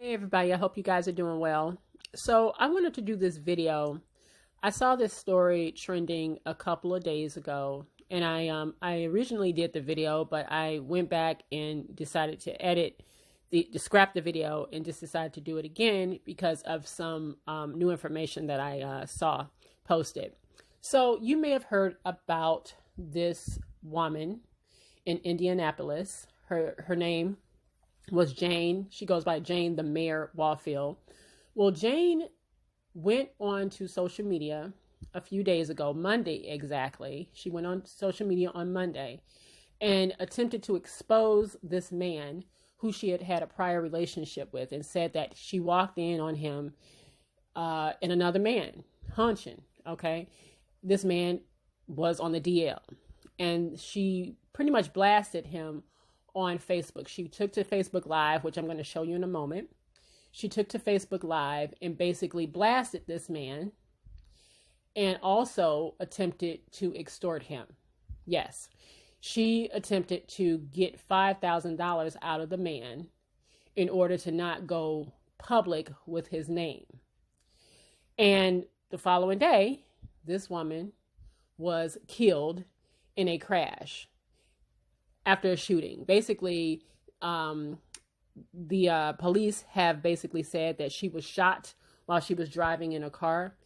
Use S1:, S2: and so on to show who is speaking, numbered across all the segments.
S1: Hey everybody, I hope you guys are doing well. So I wanted to do this video. I saw this story trending a couple of days ago, and I originally did the video, but I went back and decided to scrap the video and just decided to do it again because of some new information that I saw posted. So you may have heard about this woman in Indianapolis. Her name was Jane. She goes by Jane the Mayor Wallfield. Well, Jane went on to social media a few days ago, Monday exactly. She went on social media on Monday and attempted to expose this man who she had had a prior relationship with, and said that she walked in on him and another man, hunching, okay? This man was on the DL, and she pretty much blasted him on Facebook. She took to Facebook Live, which I'm going to show you in a moment. She took to Facebook Live and basically blasted this man and also attempted to extort him. Yes, she attempted to get $5,000 out of the man in order to not go public with his name. And the following day, this woman was killed in a crash after a shooting. Basically, the police have basically said that she was shot while she was driving in a car.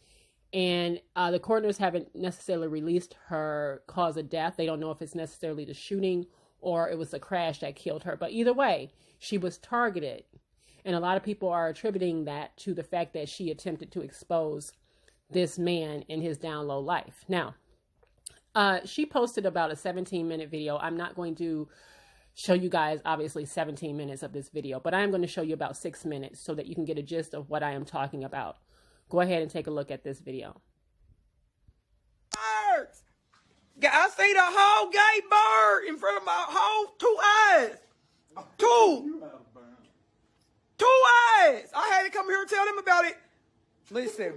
S1: And the coroners haven't necessarily released her cause of death. They don't know if it's necessarily the shooting or it was the crash that killed her. But either way, she was targeted. And a lot of people are attributing that to the fact that she attempted to expose this man in his down low life. Now, she posted about a 17-minute video. I'm not going to show you guys, obviously, 17 minutes of this video, but I am going to show you about 6 minutes so that you can get a gist of what I am talking about. Go ahead and take a look at this video.
S2: Birds! I seen a whole gay bird in front of my whole two eyes. Two eyes! I had to come here and tell them about it. Listen.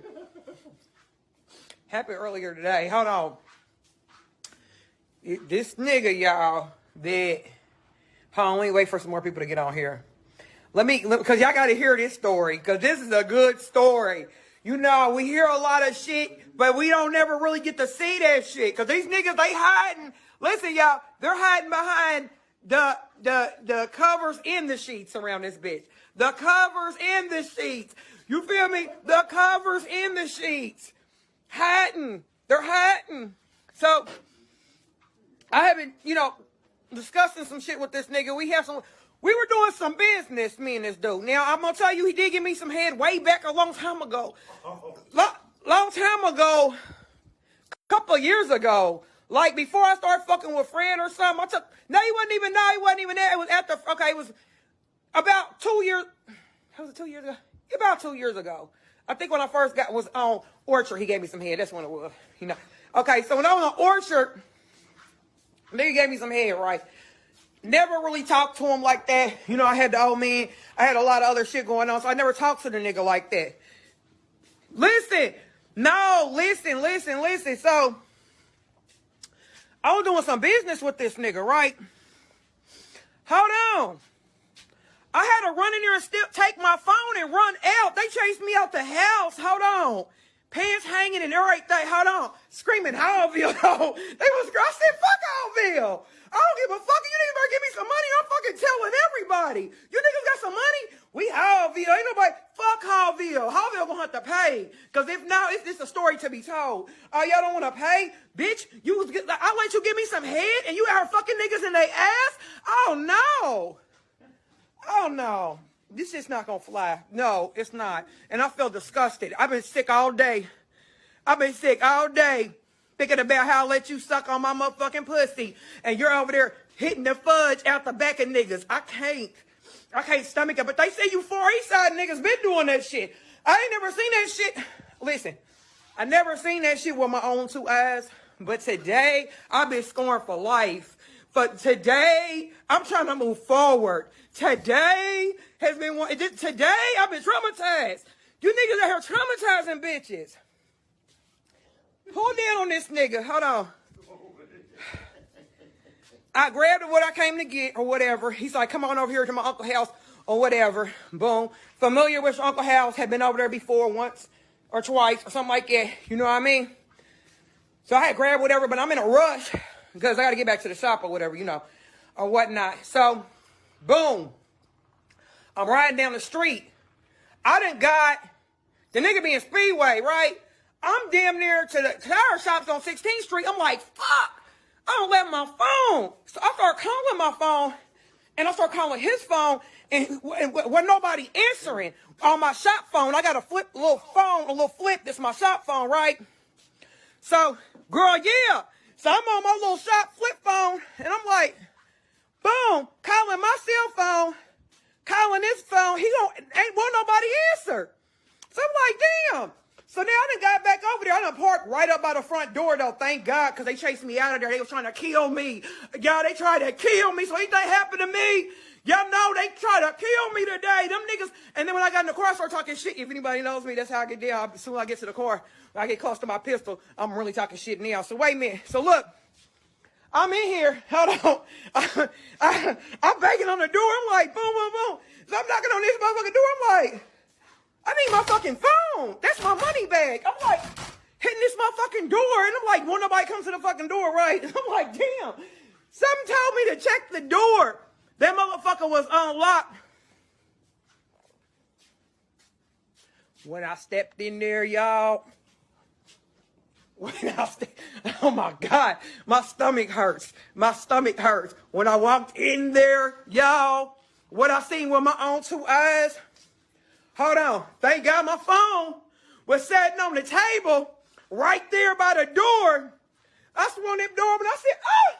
S2: Happened earlier today. Hold on. This nigga, y'all, that... Hold on, let me wait for some more people to get on here. Because y'all got to hear this story, because this is a good story. You know, we hear a lot of shit, but we don't never really get to see that shit. Because these niggas, they hiding. Listen, y'all, they're hiding behind the covers in the sheets around this bitch. The covers in the sheets. You feel me? The covers in the sheets. Hiding. They're hiding. So... I have been, discussing some shit with this nigga. We were doing some business, me and this dude. Now, I'm going to tell you, he did give me some head way back a long time ago. Long time ago, a couple of years ago, like before I started fucking with Fran or something, he wasn't even there. It was it was about 2 years, was it 2 years ago? About 2 years ago. I think when I first was on Orchard, he gave me some head. That's when it was, Okay, so when I was on Orchard, nigga gave me some head, right? Never really talked to him like that. I had the old man. I had a lot of other shit going on, so I never talked to the nigga like that. Listen. So, I was doing some business with this nigga, right? Hold on. I had to run in there and still take my phone and run out. They chased me out the house. Hold on. Pants hanging and everything. Hold on. Screaming, Hallville. I said, fuck Hallville. I don't give a fuck. You niggas better give me some money. I'm fucking telling everybody. You niggas got some money? We Hallville. Ain't nobody. Fuck Hallville. Hallville gonna have to pay. Because if not, it's a story to be told. Oh, y'all don't want to pay? Bitch, I'll let you give me some head and you out here fucking niggas in their ass? Oh, no. This shit's not gonna fly. No, it's not. And I feel disgusted. I've been sick all day. Thinking about how I let you suck on my motherfucking pussy. And you're over there hitting the fudge out the back of niggas. I can't stomach it. But they say you 4 East Side niggas been doing that shit. I ain't never seen that shit. Listen, I never seen that shit with my own two eyes. But today, I've been scorned for life. But today, I'm trying to move forward. Today I've been traumatized. You niggas out here traumatizing bitches. Pull down on this nigga. Hold on. I grabbed what I came to get or whatever. He's like, come on over here to my uncle's house. or whatever. Boom. Familiar with Uncle Hal's, had been over there before once or twice or something like that. You know what I mean? So I had grabbed whatever, but I'm in a rush because I got to get back to the shop or whatever, you know, or whatnot. So, boom. I'm riding down the street. I done got the nigga being Speedway, right? I'm damn near to the tire shops on 16th Street. I'm like, fuck. I don't let my phone. So I start calling my phone, and I start calling his phone, and when nobody answering on my shop phone, I got a little flip. That's my shop phone, right? So, girl, yeah. So I'm on my little shop flip phone, and I'm like, boom, calling my cell phone, calling his phone. He ain't want nobody answer. So I'm like, damn. So now I done got back over there. I done parked right up by the front door, though, thank God, because they chased me out of there. They was trying to kill me. Y'all, they tried to kill me, so anything happened to me, y'all know they tried to kill me today. Them niggas. And then when I got in the car, I started talking shit. If anybody knows me, that's how I get down. As soon as I get to the car, I get close to my pistol, I'm really talking shit now. So wait a minute. So look, I'm in here. Hold on. I'm banging on the door. I'm like, boom, boom, boom. So I'm knocking on this motherfucking door. I'm like, I need my fucking phone. That's my money bag. I'm like, hitting this motherfucking door. And I'm like, won't nobody come to the fucking door, right? I'm like, damn. Something told me to check the door. That motherfucker was unlocked. When I stepped in there, y'all. Oh my God. My stomach hurts. My stomach hurts. When I walked in there, y'all, what I seen with my own two eyes. Hold on. Thank God my phone was sitting on the table right there by the door. I swung that door, but I said, oh!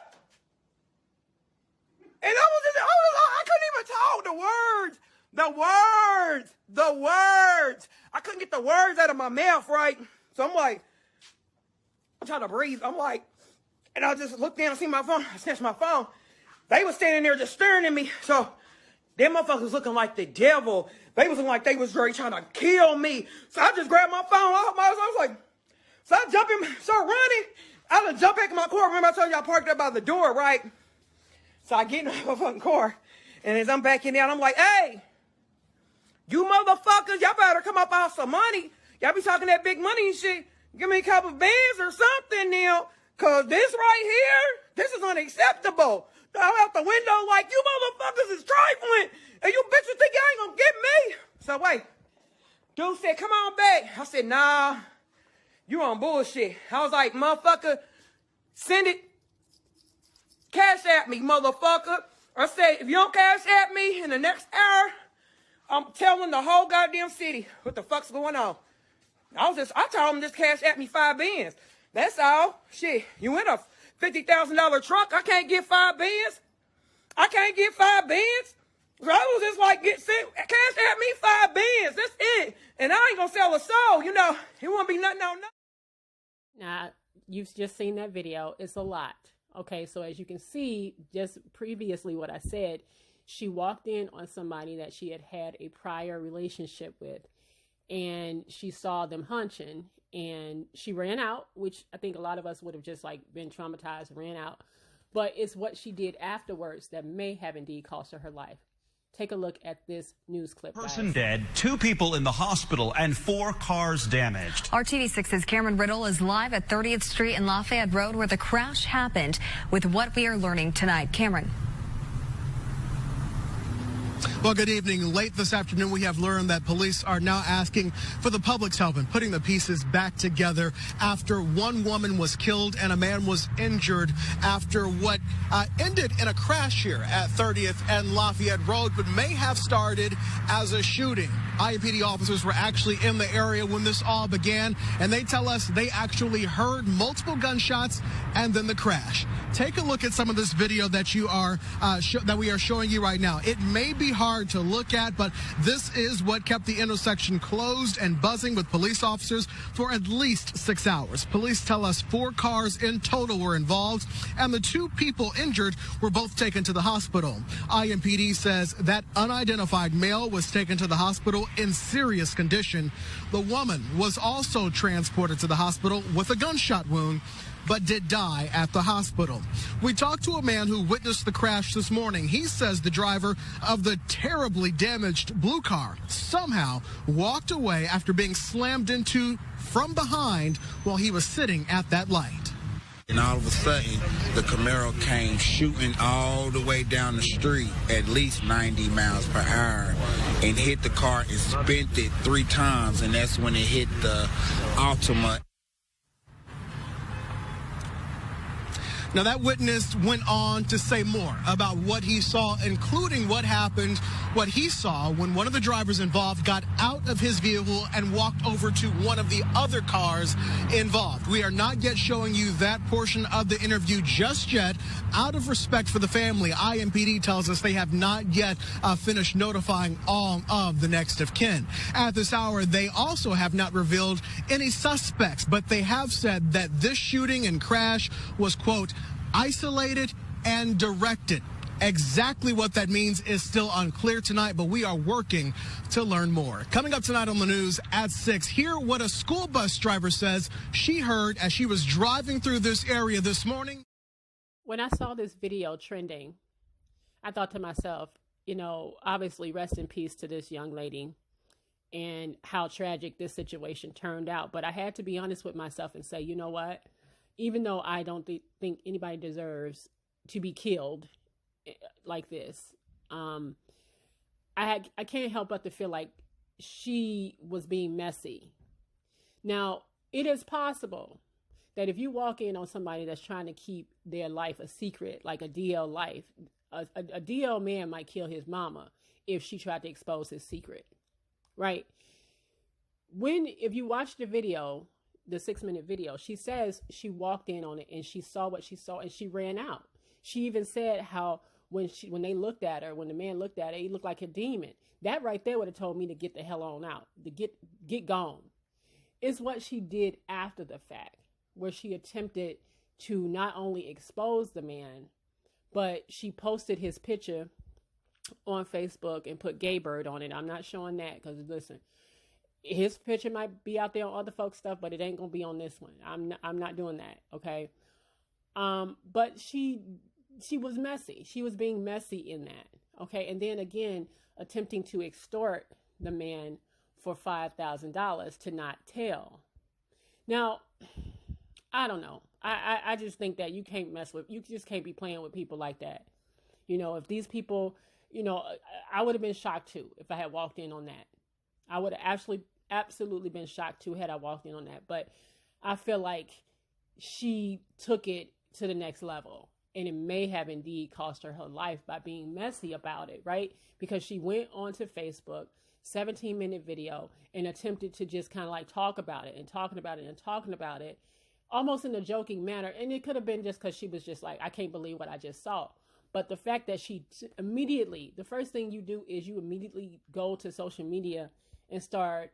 S2: And I couldn't even talk the words. I couldn't get the words out of my mouth, right? So I'm like, I'm trying to breathe. I'm like, and I just looked down and see my phone. I snatched my phone. They was standing there just staring at me. So them motherfuckers looking like the devil. They was looking like they was really trying to kill me. So I just grabbed my phone. I was like, so I jump in, start running. I done jump back in my car. Remember I told you I parked up by the door, right? So I get in my fucking car. And as I'm backing out, I'm like, hey, you motherfuckers, y'all better come up out some money. Y'all be talking that big money and shit. Give me a couple of bands or something now. Cause this right here, this is unacceptable. I'm out the window like, you motherfuckers is trifling. And you bitches think y'all ain't gonna get me. So wait. Dude said, come on back. I said, nah, you on bullshit. I was like, motherfucker, send it. Cash at me, motherfucker. I said, if you don't cash at me in the next hour, I'm telling the whole goddamn city what the fuck's going on. I told him just cash at me 5 bands. That's all. Shit, you in a $50,000 truck. I can't get 5 bands. I can't get 5 bands. So I was just like, cash at me 5 bands. That's it. And I ain't gonna sell a soul. You know, it won't be nothing on nothing.
S1: Now, you've just seen that video. It's a lot. Okay, so as you can see, just previously what I said, she walked in on somebody that she had had a prior relationship with, and she saw them hunching, and she ran out, which I think a lot of us would have just like been traumatized, ran out. But it's what she did afterwards that may have indeed cost her life. Take a look at this news clip.
S3: Person dead, 2 people in the hospital, and 4 cars damaged.
S4: RTD6's Cameron Riddle is live at 30th Street and Lafayette Road where the crash happened with what we are learning tonight. Cameron.
S5: Well, good evening. Late this afternoon, we have learned that police are now asking for the public's help in putting the pieces back together after one woman was killed and a man was injured after what ended in a crash here at 30th and Lafayette Road, but may have started as a shooting. IMPD officers were actually in the area when this all began, and they tell us they actually heard multiple gunshots and then the crash. Take a look at some of this video that we are showing you right now. It may be hard to look at, but this is what kept the intersection closed and buzzing with police officers for at least 6 hours. Police tell us 4 cars in total were involved, and the 2 people injured were both taken to the hospital. IMPD says that unidentified male was taken to the hospital in serious condition. The woman was also transported to the hospital with a gunshot wound. but did die at the hospital. We talked to a man who witnessed the crash this morning. He says the driver of the terribly damaged blue car somehow walked away after being slammed into from behind while he was sitting at that light.
S6: And all of a sudden, the Camaro came shooting all the way down the street at least 90 miles per hour and hit the car and spent it 3 times, and that's when it hit the Altima.
S5: Now, that witness went on to say more about what he saw, including what happened, what he saw when one of the drivers involved got out of his vehicle and walked over to one of the other cars involved. We are not yet showing you that portion of the interview just yet. Out of respect for the family, IMPD tells us they have not yet finished notifying all of the next of kin. At this hour, they also have not revealed any suspects, but they have said that this shooting and crash was, quote, isolated and directed. Exactly what that means is still unclear tonight, but we are working to learn more. Coming up tonight on the news at 6, hear what a school bus driver says she heard as she was driving through this area this morning.
S1: When I saw this video trending, I thought to myself, obviously rest in peace to this young lady and how tragic this situation turned out. But I had to be honest with myself and say, you know what? Even though I don't think anybody deserves to be killed like this, I can't help but to feel like she was being messy. Now, it is possible that if you walk in on somebody that's trying to keep their life a secret, like a DL life, a DL man might kill his mama if she tried to expose his secret, right? If you watch the video, the 6-minute video, she says she walked in on it and she saw what she saw and she ran out. She even said how when they looked at her, when the man looked at her, he looked like a demon. That right there would have told me to get the hell on out, to get gone. It's what she did after the fact, where she attempted to not only expose the man, but she posted his picture on Facebook and put gay bird on it. I'm not showing that because, listen, his picture might be out there on other folks' stuff, but it ain't gonna be on this one. I'm not doing that, okay? But she was messy. She was being messy in that, okay? And then again, attempting to extort the man for $5,000 to not tell. Now, I don't know. I just think that you just can't be playing with people like that. If these people, I would have been shocked too if I had walked in on that. I would have absolutely been shocked too had I walked in on that. But I feel like she took it to the next level, and it may have indeed cost her life by being messy about it, right? Because she went onto Facebook, 17-minute video, and attempted to just kind of like talk about it and talking about it, almost in a joking manner. And it could have been just because she was just like, I can't believe what I just saw. But the fact that she immediately, the first thing you do is you immediately go to social media and start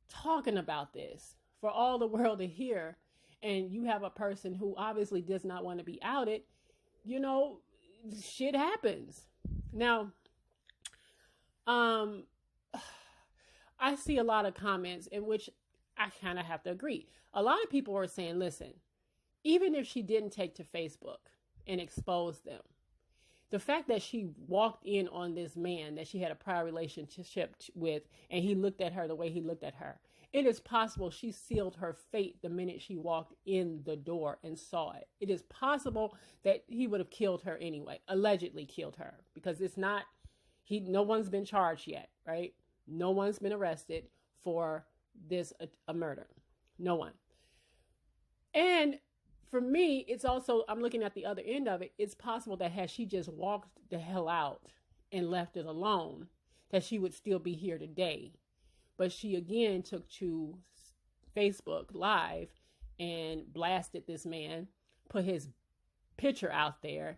S1: talking about this for all the world to hear, and you have a person who obviously does not want to be outed, shit happens. Now, I see a lot of comments in which I kind of have to agree. A lot of people are saying, listen, even if she didn't take to Facebook and expose them, the fact that she walked in on this man that she had a prior relationship with, and he looked at her the way he looked at her, it is possible she sealed her fate the minute she walked in the door and saw it. It is possible that he would have killed her anyway, allegedly killed her, because no one's been charged yet, right? No one's been arrested for this, a murder. No one. And for me, it's also, I'm looking at the other end of it. It's possible that had she just walked the hell out and left it alone, that she would still be here today. But she again took to Facebook Live and blasted this man, put his picture out there,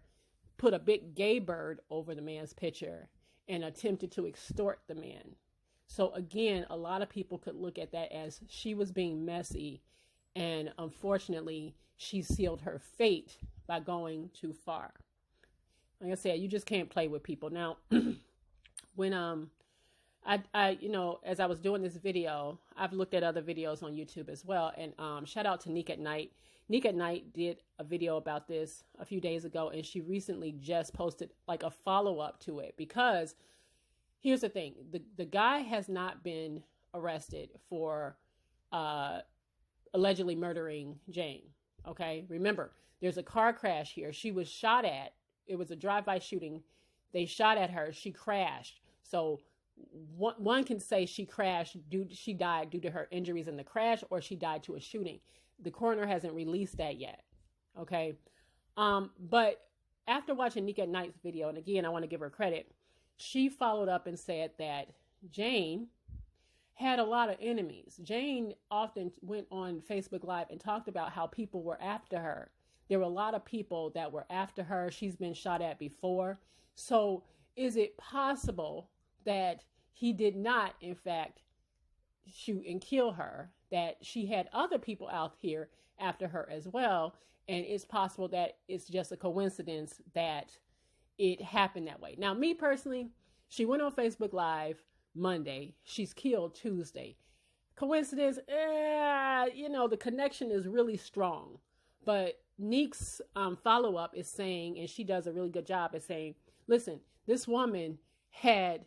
S1: put a big gay bird over the man's picture, and attempted to extort the man. So again, a lot of people could look at that as she was being messy, and unfortunately, she sealed her fate by going too far. Like I said, you just can't play with people. Now, when as I was doing this video, I've looked at other videos on YouTube as well. And shout out to Nick at Night. Nick at Night did a video about this a few days ago, and she recently just posted like a follow-up to it, because here's the thing. The guy has not been arrested for allegedly murdering Jane. Okay. Remember, there's a car crash here. She was shot at. It was a drive-by shooting. They shot at her. She crashed. So one can say she died due to her injuries in the crash, or she died to a shooting. The coroner hasn't released that yet. Okay. But after watching Nick at Night's video, and again, I want to give her credit, she followed up and said that Jane had a lot of enemies. Jane often went on Facebook Live and talked about how people were after her. There were a lot of people that were after her. She's been shot at before. So is it possible that he did not, in fact, shoot and kill her, that she had other people out here after her as well, and it's possible that it's just a coincidence that it happened that way? Now, me personally, she went on Facebook Live Monday. She's killed Tuesday. Coincidence? The connection is really strong. But Neek's follow-up is saying, and she does a really good job at saying, listen, this woman had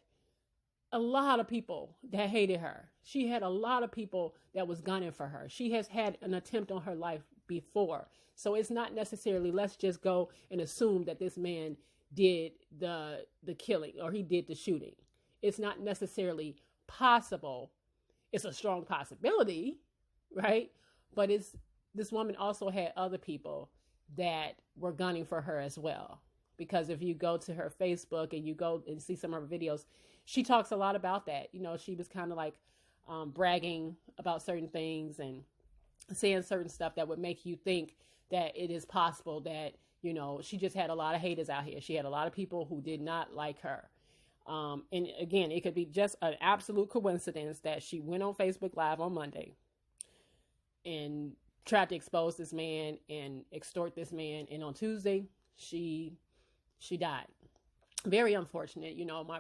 S1: a lot of people that hated her. She had a lot of people that was gunning for her. She has had an attempt on her life before. So it's not necessarily, let's just go and assume that this man did the killing or he did the shooting. It's not necessarily possible. It's a strong possibility, right? But this woman also had other people that were gunning for her as well. Because if you go to her Facebook and you go and see some of her videos, she talks a lot about that. She was kind of like bragging about certain things and saying certain stuff that would make you think that it is possible that, she just had a lot of haters out here. She had a lot of people who did not like her. And again, it could be just an absolute coincidence that she went on Facebook Live on Monday and tried to expose this man and extort this man. And on Tuesday, she died. Very unfortunate.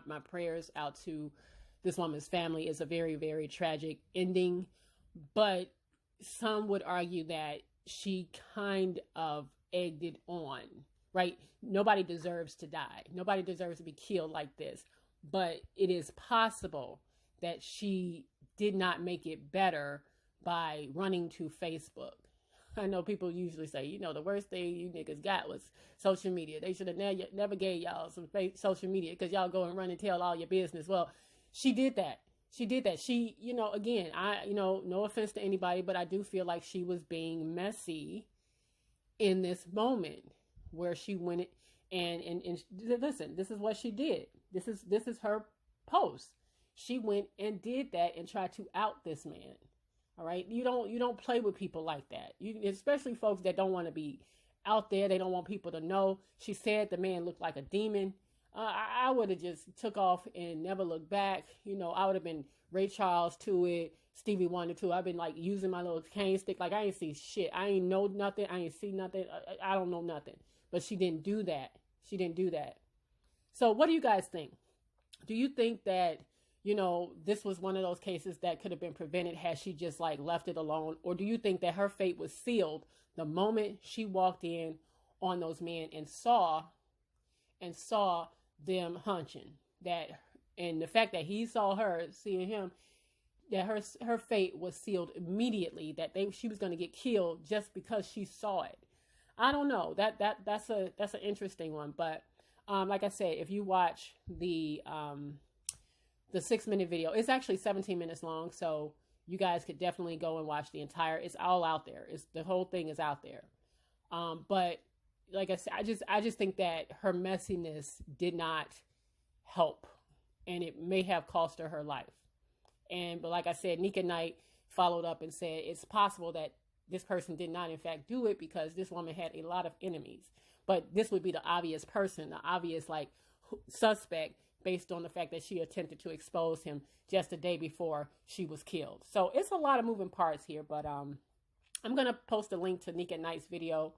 S1: My prayers out to this woman's family. Is a very, very tragic ending. But some would argue that she kind of egged it on, right? Nobody deserves to die. Nobody deserves to be killed like this. But it is possible that she did not make it better by running to Facebook. I know people usually say, the worst thing you niggas got was social media. They should have never gave y'all some social media because y'all go and run and tell all your business. Well, she did that. She, again, no offense to anybody, but I do feel like she was being messy in this moment where she went and listen, this is what she did. This is her post. She went and did that and tried to out this man. All right. You don't play with people like that. Especially folks that don't want to be out there. They don't want people to know. She said the man looked like a demon. I would have just took off and never looked back. I would have been Ray Charles to it, Stevie Wonder to it. I've been like using my little cane stick. Like I ain't see shit. I ain't know nothing. I ain't see nothing. I don't know nothing. But she didn't do that. She didn't do that. So what do you guys think? Do you think that, this was one of those cases that could have been prevented had she just like left it alone? Or do you think that her fate was sealed the moment she walked in on those men and saw them hunching? And the fact that he saw her, seeing him, that her fate was sealed immediately, that she was going to get killed just because she saw it. I don't know. That's an interesting one. But like I said, if you watch the 6-minute video, it's actually 17 minutes long, so you guys could definitely go and watch the entire. It's all out there. The whole thing is out there. But like I said, I just think that her messiness did not help, and it may have cost her life. But like I said, Nick at Night followed up and said it's possible that this person did not in fact do it because this woman had a lot of enemies. But this would be the obvious person, the obvious suspect, based on the fact that she attempted to expose him just a day before she was killed. So it's a lot of moving parts here, but I'm going to post a link to Nick at Night's video,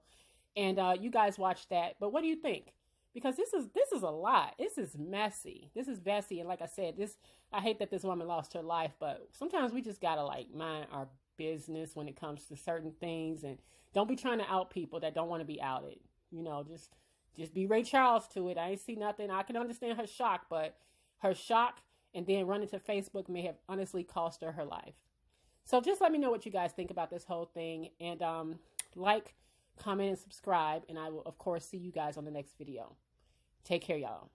S1: and you guys watch that. But what do you think? because this is a lot. This is messy. This is messy. And like I said, I hate that this woman lost her life, but sometimes we just gotta like mind our business when it comes to certain things, and don't be trying to out people that don't want to be outed. You know, just be Ray Charles to it. I ain't see nothing. I can understand her shock, but her shock and then running to Facebook may have honestly cost her life. So just let me know what you guys think about this whole thing, and like, comment, and subscribe, and I will of course see you guys on the next video. Take care, y'all.